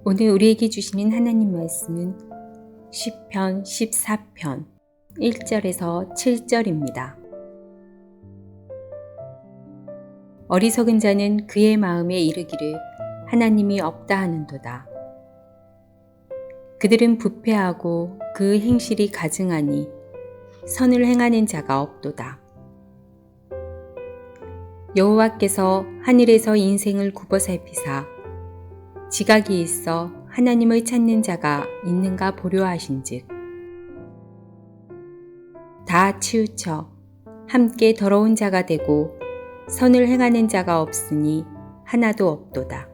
오늘 우리에게 주시는 하나님 말씀은 시편 14편 1절에서 7절입니다. 어리석은 자는 그의 마음에 이르기를 하나님이 없다 하는도다. 그들은 부패하고 그 행실이 가증하니 선을 행하는 자가 없도다. 여호와께서 하늘에서 인생을 굽어 살피사 지각이 있어 하나님을 찾는 자가 있는가 보려 하신즉 다 치우쳐 함께 더러운 자가 되고 선을 행하는 자가 없으니 하나도 없도다.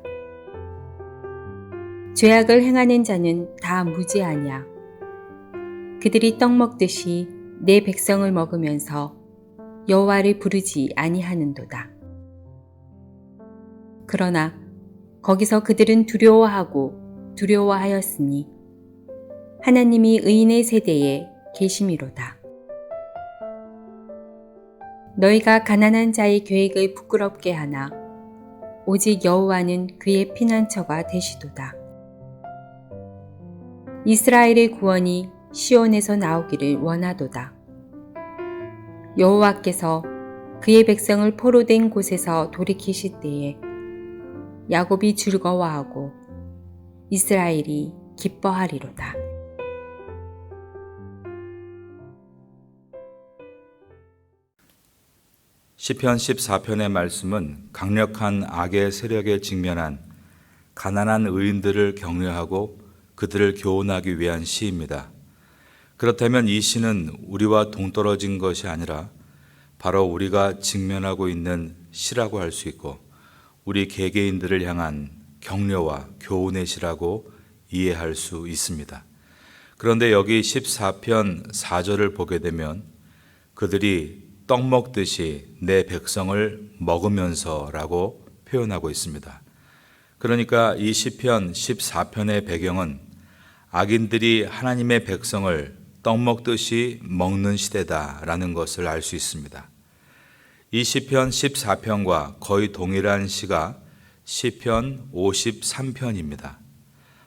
죄악을 행하는 자는 다 무지하냐. 그들이 떡 먹듯이 내 백성을 먹으면서 여호와를 부르지 아니하는도다. 그러나 거기서 그들은 두려워하였으니 하나님이 의인의 세대에 계심이로다. 너희가 가난한 자의 계획을 부끄럽게 하나 오직 여호와는 그의 피난처가 되시도다. 이스라엘의 구원이 시온에서 나오기를 원하도다. 여호와께서 그의 백성을 포로된 곳에서 돌이키실 때에 야곱이 즐거워하고 이스라엘이 기뻐하리로다. 시편 14편의 말씀은 강력한 악의 세력에 직면한 가난한 의인들을 격려하고 그들을 교훈하기 위한 시입니다. 그렇다면 이 시는 우리와 동떨어진 것이 아니라 바로 우리가 직면하고 있는 시라고 할 수 있고 우리 개개인들을 향한 격려와 교훈의 시라고 이해할 수 있습니다. 그런데 여기 14편 4절을 보게 되면 그들이 떡 먹듯이 내 백성을 먹으면서라고 표현하고 있습니다. 그러니까 이 시편 14편의 배경은 악인들이 하나님의 백성을 떡 먹듯이 먹는 시대다라는 것을 알 수 있습니다. 이 시편 14편과 거의 동일한 시가 시편 53편입니다.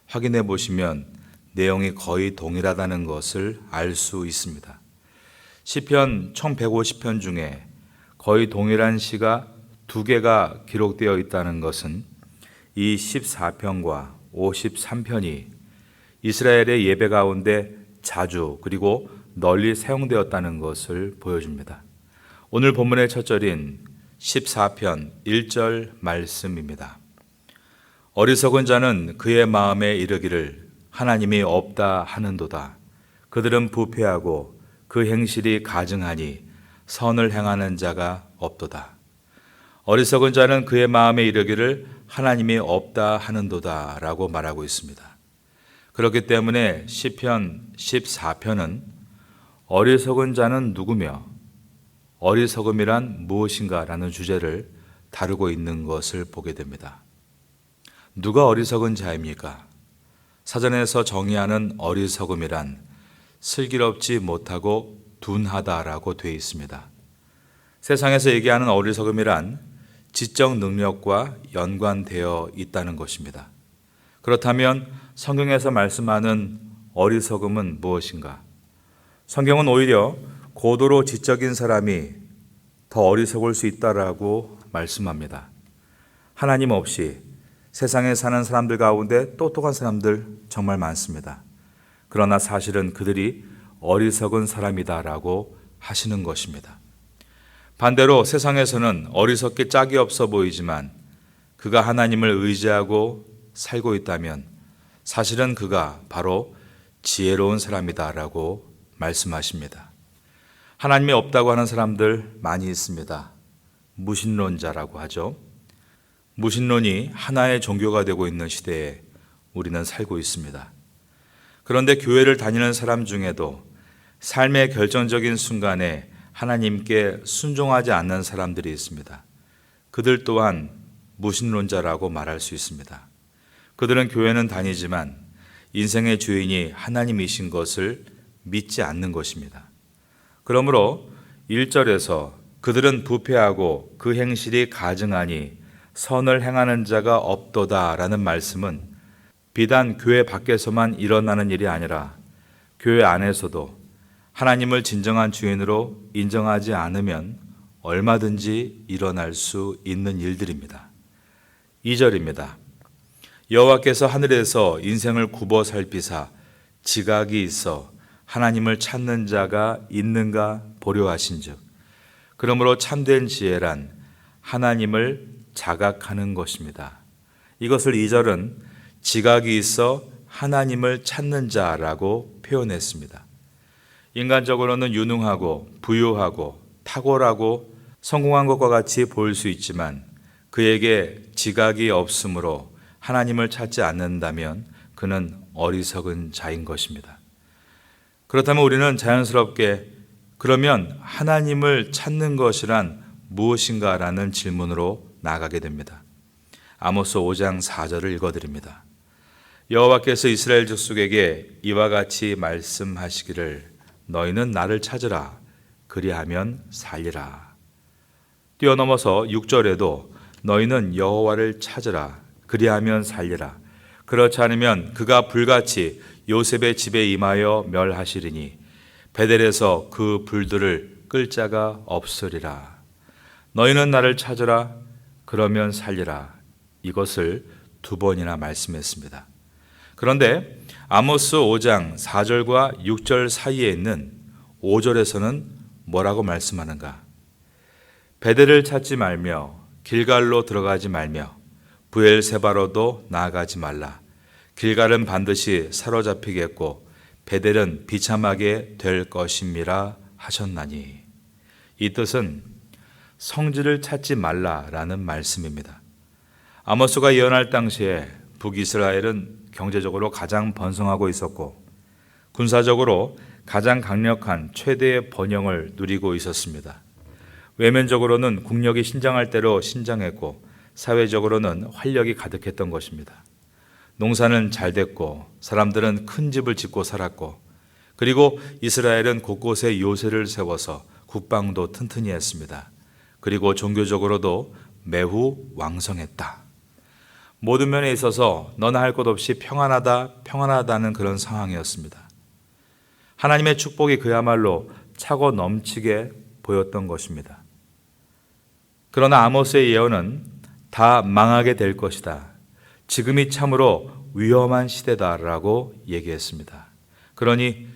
확인해 보시면 내용이 거의 동일하다는 것을 알 수 있습니다. 시편 총 150편 중에 거의 동일한 시가 2개가 기록되어 있다는 것은 이 14편과 53편이 이스라엘의 예배 가운데 자주 그리고 널리 사용되었다는 것을 보여줍니다. 오늘 본문의 첫 절인 14편 1절 말씀입니다. 어리석은 자는 그의 마음에 이르기를 하나님이 없다 하는도다. 그들은 부패하고 그 행실이 가증하니 선을 행하는 자가 없도다. 어리석은 자는 그의 마음에 이르기를 하나님이 없다 하는도다 라고 말하고 있습니다. 그렇기 때문에 시편 14편은 어리석은 자는 누구며 어리석음이란 무엇인가 라는 주제를 다루고 있는 것을 보게 됩니다. 누가 어리석은 자입니까? 사전에서 정의하는 어리석음이란 슬기롭지 못하고 둔하다라고 되어 있습니다. 세상에서 얘기하는 어리석음이란 지적 능력과 연관되어 있다는 것입니다. 그렇다면 성경에서 말씀하는 어리석음은 무엇인가? 성경은 오히려 고도로 지적인 사람이 더 어리석을 수 있다라고 말씀합니다. 하나님 없이 세상에 사는 사람들 가운데 똑똑한 사람들 정말 많습니다. 그러나 사실은 그들이 어리석은 사람이다라고 하시는 것입니다. 반대로 세상에서는 어리석게 짝이 없어 보이지만 그가 하나님을 의지하고 살고 있다면 사실은 그가 바로 지혜로운 사람이다라고 말씀하십니다. 하나님이 없다고 하는 사람들 많이 있습니다. 무신론자라고 하죠. 무신론이 하나의 종교가 되고 있는 시대에 우리는 살고 있습니다. 그런데 교회를 다니는 사람 중에도 삶의 결정적인 순간에 하나님께 순종하지 않는 사람들이 있습니다. 그들 또한 무신론자라고 말할 수 있습니다. 그들은 교회는 다니지만 인생의 주인이 하나님이신 것을 믿지 않는 것입니다. 그러므로 1절에서 그들은 부패하고 그 행실이 가증하니 선을 행하는 자가 없도다 라는 말씀은 비단 교회 밖에서만 일어나는 일이 아니라 교회 안에서도 하나님을 진정한 주인으로 인정하지 않으면 얼마든지 일어날 수 있는 일들입니다. 2절입니다. 여호와께서 하늘에서 인생을 굽어 살피사 지각이 있어 하나님을 찾는 자가 있는가 보려 하신즉 그러므로 참된 지혜란 하나님을 자각하는 것입니다. 이것을 2절은 지각이 있어 하나님을 찾는 자라고 표현했습니다. 인간적으로는 유능하고 부유하고 탁월하고 성공한 것과 같이 보일 수 있지만 그에게 지각이 없으므로 하나님을 찾지 않는다면 그는 어리석은 자인 것입니다. 그렇다면 우리는 자연스럽게 그러면 하나님을 찾는 것이란 무엇인가라는 질문으로 나아가게 됩니다. 아모스 5장 4절을 읽어드립니다. 여호와께서 이스라엘 족속에게 이와 같이 말씀하시기를 너희는 나를 찾으라 그리하면 살리라. 뛰어넘어서 6절에도 너희는 여호와를 찾으라 그리하면 살리라. 그렇지 않으면 그가 불같이 요셉의 집에 임하여 멸하시리니 베델에서 그 불들을 끌 자가 없으리라. 너희는 나를 찾으라 그러면 살리라. 이것을 2번이나 말씀했습니다. 그런데 아모스 5장 4절과 6절 사이에 있는 5절에서는 뭐라고 말씀하는가? 베델을 찾지 말며 길갈로 들어가지 말며 브엘세바로도 나아가지 말라. 길갈은 반드시 사로잡히겠고 베델은 비참하게 될 것임이라 하셨나니. 이 뜻은 성지를 찾지 말라라는 말씀입니다. 아모스가 예언할 당시에 북이스라엘은 경제적으로 가장 번성하고 있었고 군사적으로 가장 강력한 최대의 번영을 누리고 있었습니다. 외면적으로는 국력이 신장할 대로 신장했고 사회적으로는 활력이 가득했던 것입니다. 농사는 잘 됐고 사람들은 큰 집을 짓고 살았고 그리고 이스라엘은 곳곳에 요새를 세워서 국방도 튼튼히 했습니다. 그리고 종교적으로도 매우 왕성했다. 모든 면에 있어서 너나 할 것 없이 평안하다는 그런 상황이었습니다. 하나님의 축복이 그야말로 차고 넘치게 보였던 것입니다. 그러나 아모스의 예언은 다 망하게 될 것이다. 지금이 참으로 위험한 시대다라고 얘기했습니다. 그러니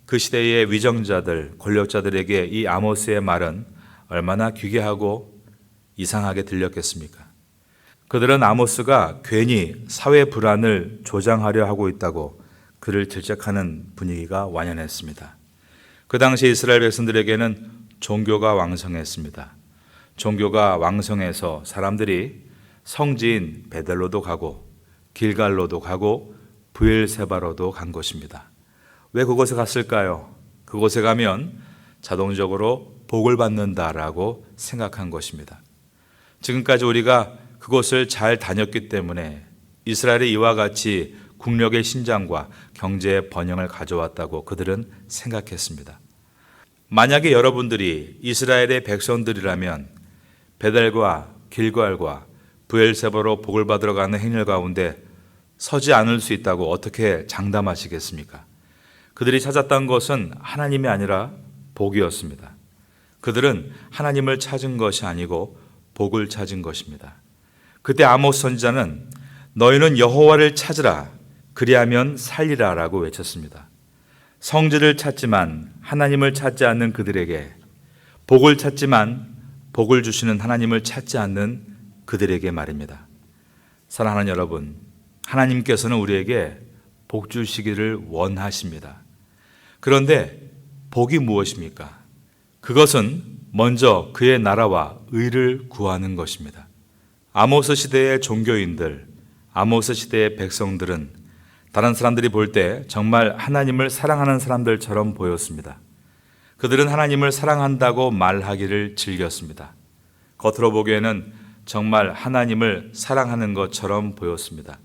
그 시대의 위정자들, 권력자들에게 이 아모스의 말은 얼마나 귀괴하고 이상하게 들렸겠습니까? 그들은 아모스가 괜히 사회 불안을 조장하려 하고 있다고 그를 질책하는 분위기가 완연했습니다. 그 당시 이스라엘 백성들에게는 종교가 왕성했습니다. 종교가 왕성해서 사람들이 성지인 베델로도 가고 길갈로도 가고 브엘세바로도 간 것입니다. 왜 그곳에 갔을까요? 그곳에 가면 자동적으로 복을 받는다라고 생각한 것입니다. 지금까지 우리가 그곳을 잘 다녔기 때문에 이스라엘이 이와 같이 국력의 신장과 경제의 번영을 가져왔다고 그들은 생각했습니다. 만약에 여러분들이 이스라엘의 백성들이라면 베델과 길갈과 브엘세바로 복을 받으러 가는 행렬 가운데 서지 않을 수 있다고 어떻게 장담하시겠습니까? 그들이 찾았던 것은 하나님이 아니라 복이었습니다. 그들은 하나님을 찾은 것이 아니고 복을 찾은 것입니다. 그때 아모스 선지자는 너희는 여호와를 찾으라 그리하면 살리라라고 외쳤습니다. 성지를 찾지만 하나님을 찾지 않는 그들에게, 복을 찾지만 복을 주시는 하나님을 찾지 않는 그들에게 말입니다. 사랑하는 여러분, 하나님께서는 우리에게 복 주시기를 원하십니다. 그런데 복이 무엇입니까? 그것은 먼저 그의 나라와 의를 구하는 것입니다. 아모스 시대의 종교인들, 아모스 시대의 백성들은 다른 사람들이 볼 때 정말 하나님을 사랑하는 사람들처럼 보였습니다. 그들은 하나님을 사랑한다고 말하기를 즐겼습니다. 겉으로 보기에는 정말 하나님을 사랑하는 것처럼 보였습니다.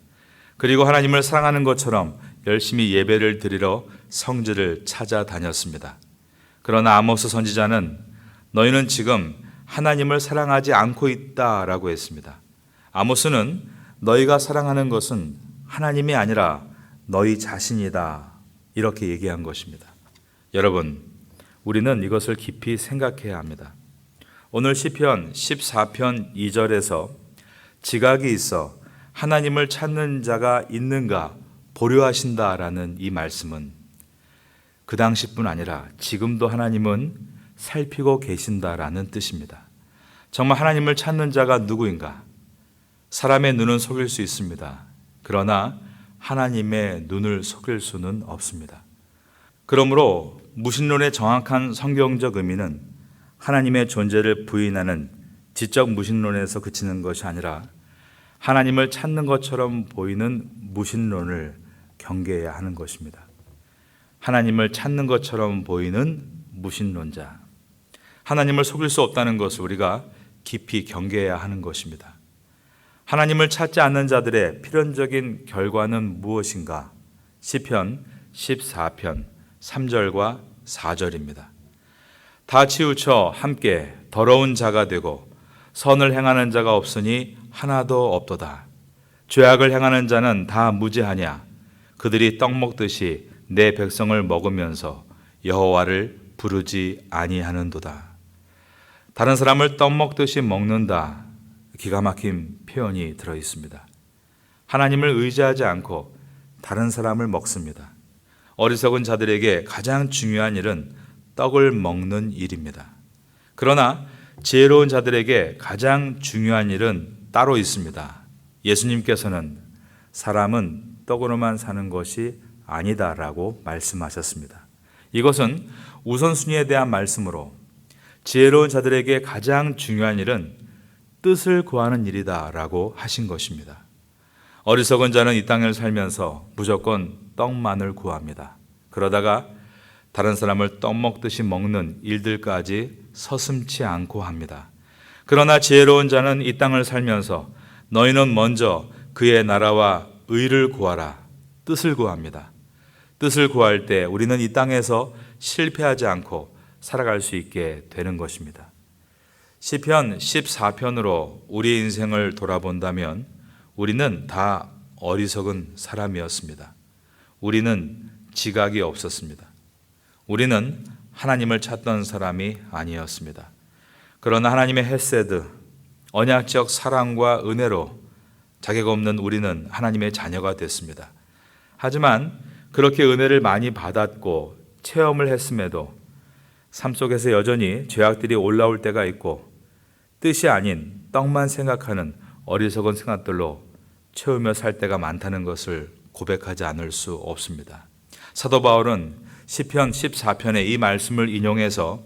그리고 하나님을 사랑하는 것처럼 열심히 예배를 드리러 성지를 찾아다녔습니다. 그러나 아모스 선지자는 너희는 지금 하나님을 사랑하지 않고 있다라고 했습니다. 아모스는 너희가 사랑하는 것은 하나님이 아니라 너희 자신이다. 이렇게 얘기한 것입니다. 여러분, 우리는 이것을 깊이 생각해야 합니다. 오늘 시편 14편 2절에서 지각이 있어 하나님을 찾는 자가 있는가 보려 하신다라는 이 말씀은 그 당시뿐 아니라 지금도 하나님은 살피고 계신다라는 뜻입니다. 정말 하나님을 찾는 자가 누구인가? 사람의 눈은 속일 수 있습니다. 그러나 하나님의 눈을 속일 수는 없습니다. 그러므로 무신론의 정확한 성경적 의미는 하나님의 존재를 부인하는 지적 무신론에서 그치는 것이 아니라 하나님을 찾는 것처럼 보이는 무신론을 경계해야 하는 것입니다. 하나님을 찾는 것처럼 보이는 무신론자, 하나님을 속일 수 없다는 것을 우리가 깊이 경계해야 하는 것입니다. 하나님을 찾지 않는 자들의 필연적인 결과는 무엇인가? 시편 14편 3절과 4절입니다. 다 치우쳐 함께 더러운 자가 되고 선을 행하는 자가 없으니 하나도 없도다. 죄악을 행하는 자는 다 무죄하냐? 그들이 떡 먹듯이 내 백성을 먹으면서 여호와를 부르지 아니하는도다. 다른 사람을 떡 먹듯이 먹는다. 기가 막힌 표현이 들어 있습니다. 하나님을 의지하지 않고 다른 사람을 먹습니다. 어리석은 자들에게 가장 중요한 일은 떡을 먹는 일입니다. 그러나 지혜로운 자들에게 가장 중요한 일은 따로 있습니다. 예수님께서는 사람은 떡으로만 사는 것이 아니다라고 말씀하셨습니다. 이것은 우선순위에 대한 말씀으로 지혜로운 자들에게 가장 중요한 일은 뜻을 구하는 일이다라고 하신 것입니다. 어리석은 자는 이 땅을 살면서 무조건 떡만을 구합니다. 그러다가 다른 사람을 떡 먹듯이 먹는 일들까지 서슴지 않고 합니다. 그러나 지혜로운 자는 이 땅을 살면서 너희는 먼저 그의 나라와 의를 구하라. 뜻을 구합니다. 뜻을 구할 때 우리는 이 땅에서 실패하지 않고 살아갈 수 있게 되는 것입니다. 시편 14편으로 우리 인생을 돌아본다면 우리는 다 어리석은 사람이었습니다. 우리는 지각이 없었습니다. 우리는 하나님을 찾던 사람이 아니었습니다. 그러나 하나님의 헤세드, 언약적 사랑과 은혜로 자격 없는 우리는 하나님의 자녀가 됐습니다. 하지만 그렇게 은혜를 많이 받았고 체험을 했음에도 삶 속에서 여전히 죄악들이 올라올 때가 있고 뜻이 아닌 떡만 생각하는 어리석은 생각들로 채우며 살 때가 많다는 것을 고백하지 않을 수 없습니다. 사도 바울은 시편 14편의 이 말씀을 인용해서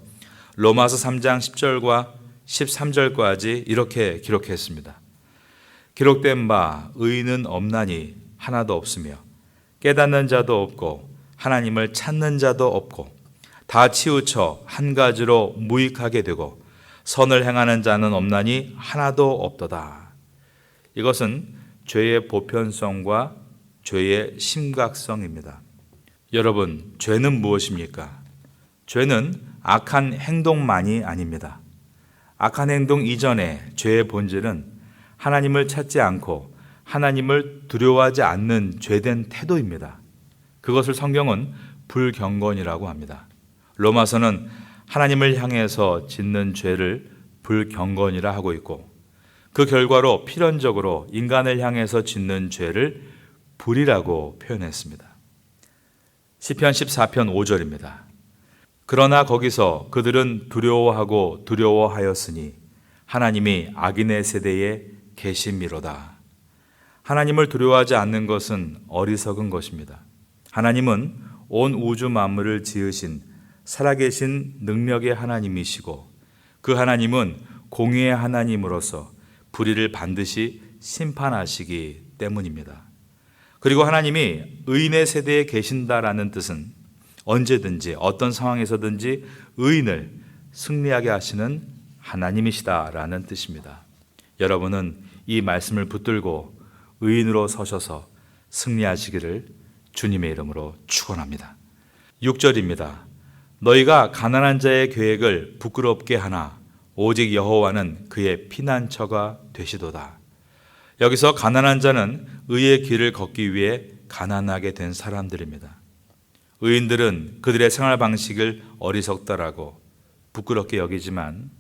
로마서 3장 10절과 13절까지 이렇게 기록했습니다. 기록된 바 의인은 없나니 하나도 없으며 깨닫는 자도 없고 하나님을 찾는 자도 없고 다 치우쳐 한 가지로 무익하게 되고 선을 행하는 자는 없나니 하나도 없도다. 이것은 죄의 보편성과 죄의 심각성입니다. 여러분, 죄는 무엇입니까? 죄는 악한 행동만이 아닙니다. 악한 행동 이전에 죄의 본질은 하나님을 찾지 않고 하나님을 두려워하지 않는 죄된 태도입니다. 그것을 성경은 불경건이라고 합니다. 로마서는 하나님을 향해서 짓는 죄를 불경건이라 하고 있고 그 결과로 필연적으로 인간을 향해서 짓는 죄를 불이라고 표현했습니다. 시편 14편 5절입니다. 그러나 거기서 그들은 두려워하고 두려워하였으니 하나님이 악인의 세대에 계심이로다. 하나님을 두려워하지 않는 것은 어리석은 것입니다. 하나님은 온 우주 만물을 지으신 살아계신 능력의 하나님이시고 그 하나님은 공의의 하나님으로서 불의를 반드시 심판하시기 때문입니다. 그리고 하나님이 의인의 세대에 계신다라는 뜻은 언제든지 어떤 상황에서든지 의인을 승리하게 하시는 하나님이시다라는 뜻입니다. 여러분은 이 말씀을 붙들고 의인으로 서셔서 승리하시기를 주님의 이름으로 축원합니다. 6절입니다. 너희가 가난한 자의 계획을 부끄럽게 하나 오직 여호와는 그의 피난처가 되시도다. 여기서 가난한 자는 의의 길을 걷기 위해 가난하게 된 사람들입니다. 의인들은 그들의 생활 방식을 어리석다라고 부끄럽게 여기지만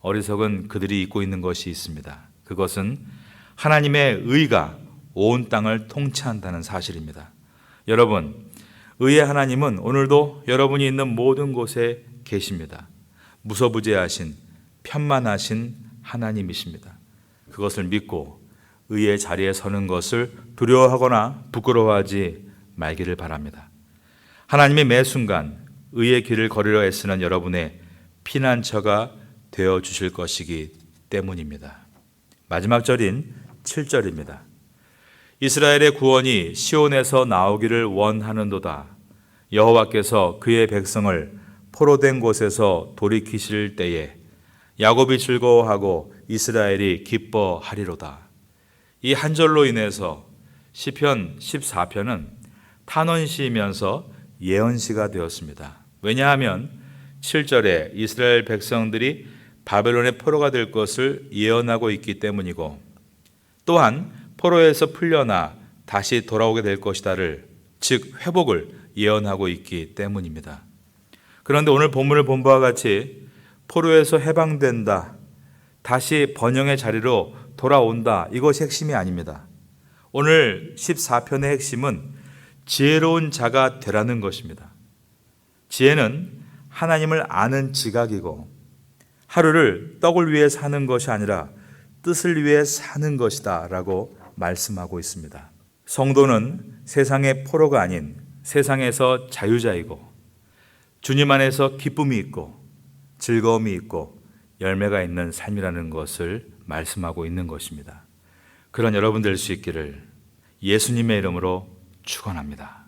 어리석은 그들이 잊고 있는 것이 있습니다. 그것은 하나님의 의가 온 땅을 통치한다는 사실입니다. 여러분, 의의 하나님은 오늘도 여러분이 있는 모든 곳에 계십니다. 무소부재하신 편만하신 하나님이십니다. 그것을 믿고 의의 자리에 서는 것을 두려워하거나 부끄러워하지 말기를 바랍니다. 하나님이 매 순간 의의 길을 걸으려 애쓰는 여러분의 피난처가 되어 주실 것이기 때문입니다. 마지막 절인 7절입니다. 이스라엘의 구원이 시온에서 나오기를 원하는도다. 여호와께서 그의 백성을 포로된 곳에서 돌이키실 때에 야곱이 즐거워하고 이스라엘이 기뻐하리로다. 이 한 절로 인해서 시편 14편은 탄원시이면서 예언시가 되었습니다. 왜냐하면 7절에 이스라엘 백성들이 바벨론의 포로가 될 것을 예언하고 있기 때문이고, 또한 포로에서 풀려나 다시 돌아오게 될 것이다를, 즉 회복을 예언하고 있기 때문입니다. 그런데 오늘 본문을 본 바와 같이 포로에서 해방된다, 다시 번영의 자리로 돌아온다, 이것이 핵심이 아닙니다. 오늘 14편의 핵심은 지혜로운 자가 되라는 것입니다. 지혜는 하나님을 아는 지각이고 하루를 떡을 위해 사는 것이 아니라 뜻을 위해 사는 것이다 라고 말씀하고 있습니다. 성도는 세상의 포로가 아닌 세상에서 자유자이고 주님 안에서 기쁨이 있고 즐거움이 있고 열매가 있는 삶이라는 것을 말씀하고 있는 것입니다. 그런 여러분 될 수 있기를 예수님의 이름으로 축원합니다.